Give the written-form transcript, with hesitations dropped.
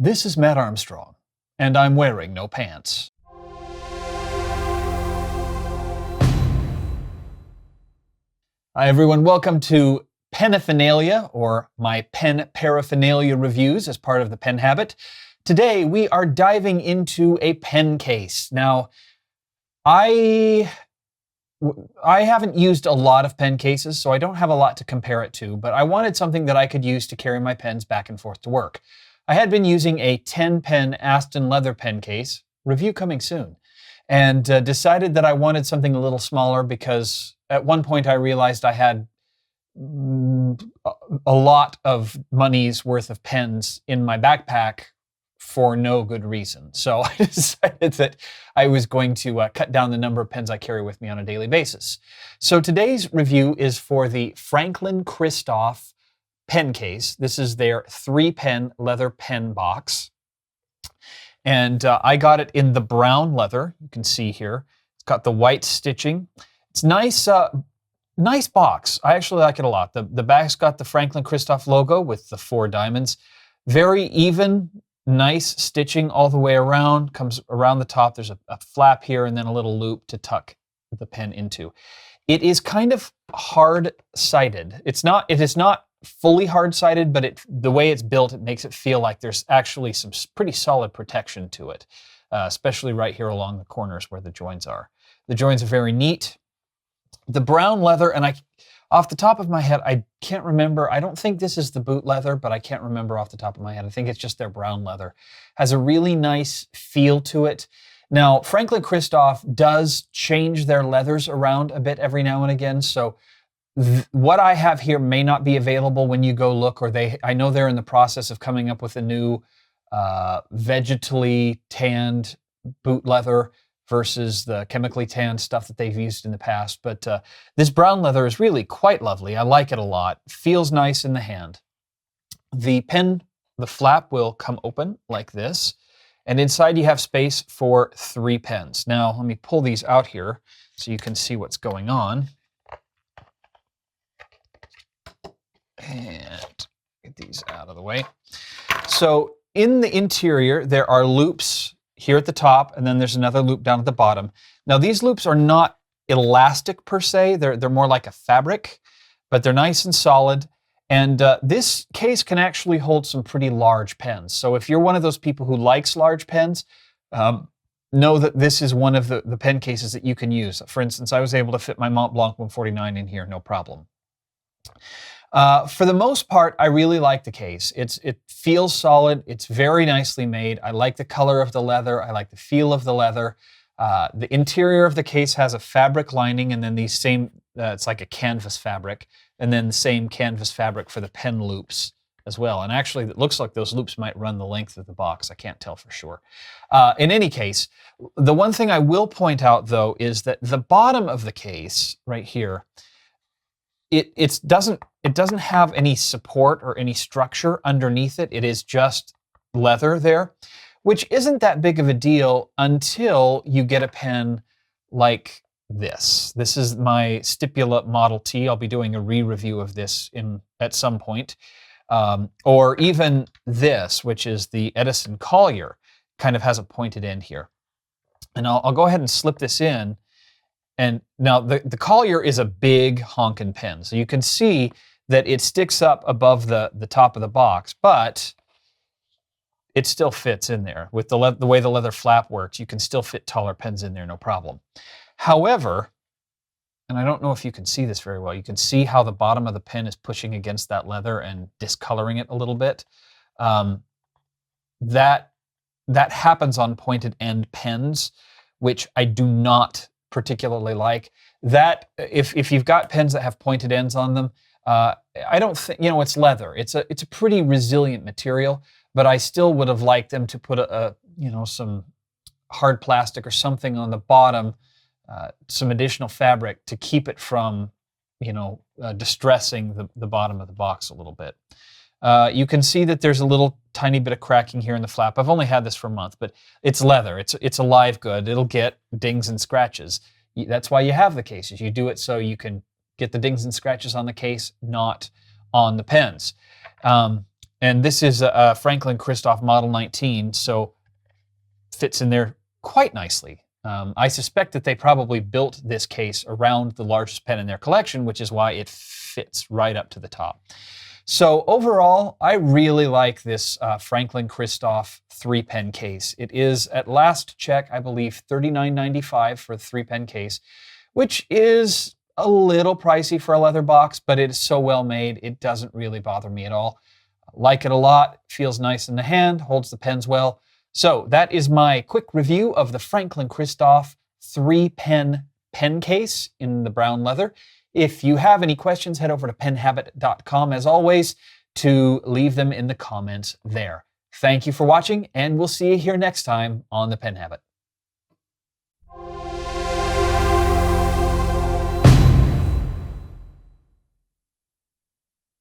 This is Matt Armstrong, and I'm wearing no pants. Hi everyone, welcome to Penaphernalia, or my pen paraphernalia reviews as part of the Pen Habit. Today we are diving into a pen case. Now, I haven't used a lot of pen cases, so I don't have a lot to compare it to, but I wanted something that I could use to carry my pens back and forth to work. I had been using a 10-pen Aston leather pen case, review coming soon, and decided that I wanted something a little smaller because at one point I realized I had a lot of money's worth of pens in my backpack for no good reason. So I decided that I was going to cut down the number of pens I carry with me on a daily basis. So today's review is for the Franklin-Christoph pen case. This is their 3-pen leather pen box. And I got it in the brown leather, you can see here. It's got the white stitching. It's nice, nice box. I actually like it a lot. The back's got the Franklin-Christoph logo with the 4 diamonds. Very even, nice stitching all the way around. Comes around the top. There's a flap here and then a little loop to tuck the pen into. It is kind of hard-sided. It is not fully hard-sided, but the way it's built, it makes it feel like there's actually some pretty solid protection to it, especially right here along the corners where the joins are. The joins are very neat. The brown leather, and off the top of my head, I can't remember. I don't think this is the boot leather, but I can't remember off the top of my head. I think it's just their brown leather. Has a really nice feel to it. Now, Franklin-Christoph does change their leathers around a bit every now and again, so what I have here may not be available when you go look, or I know they're in the process of coming up with a new vegetally tanned boot leather versus the chemically tanned stuff that they've used in the past. But this brown leather is really quite lovely. I like it a lot. Feels nice in the hand. The flap will come open like this, and inside you have space for 3 pens. Now, let me pull these out here so you can see what's going on. And get these out of the way. So in the interior, there are loops here at the top, and then there's another loop down at the bottom. Now these loops are not elastic per se. They're more like a fabric, but they're nice and solid. And this case can actually hold some pretty large pens. So if you're one of those people who likes large pens, know that this is one of the pen cases that you can use. For instance, I was able to fit my Mont Blanc 149 in here, no problem. For the most part, I really like the case. It feels solid. It's very nicely made. I like the color of the leather. I like the feel of the leather. The interior of the case has a fabric lining, and then these same, it's like a canvas fabric, and then the same canvas fabric for the pen loops as well. And actually, it looks like those loops might run the length of the box. I can't tell for sure. In any case, the one thing I will point out, though, is that the bottom of the case, right here, it doesn't have any support or any structure underneath it. It is just leather there, which isn't that big of a deal until you get a pen like this. This is my Stipula Model T. I'll be doing a re-review of this at some point. Or even this, which is the Edison Collier, kind of has a pointed end here. And I'll go ahead and slip this in. And now the Collier is a big honkin' pen. So you can see that it sticks up above the top of the box, but it still fits in there. With the way the leather flap works, you can still fit taller pens in there, no problem. However, and I don't know if you can see this very well, you can see how the bottom of the pen is pushing against that leather and discoloring it a little bit. That happens on pointed end pens, which I do not particularly like. That if you've got pens that have pointed ends on them, I don't think, it's leather. It's a pretty resilient material, but I still would have liked them to put some hard plastic or something on the bottom, some additional fabric to keep it from, distressing the bottom of the box a little bit. You can see that there's a little tiny bit of cracking here in the flap. I've only had this for a month, but it's leather. It's a live good. It'll get dings and scratches. That's why you have the cases. You do it so you can get the dings and scratches on the case, not on the pens. And this is a Franklin Christoph Model 19, so fits in there quite nicely. I suspect that they probably built this case around the largest pen in their collection, which is why it fits right up to the top. So overall, I really like this Franklin Christoph 3-pen case. It is, at last check, I believe $39.95 for the 3-pen case, which is a little pricey for a leather box, but it is so well made, it doesn't really bother me at all. Like it a lot, feels nice in the hand, holds the pens well. So that is my quick review of the Franklin Christoph 3-pen pen case in the brown leather. If you have any questions, head over to penhabit.com as always to leave them in the comments there. Thank you for watching, and we'll see you here next time on The Pen Habit.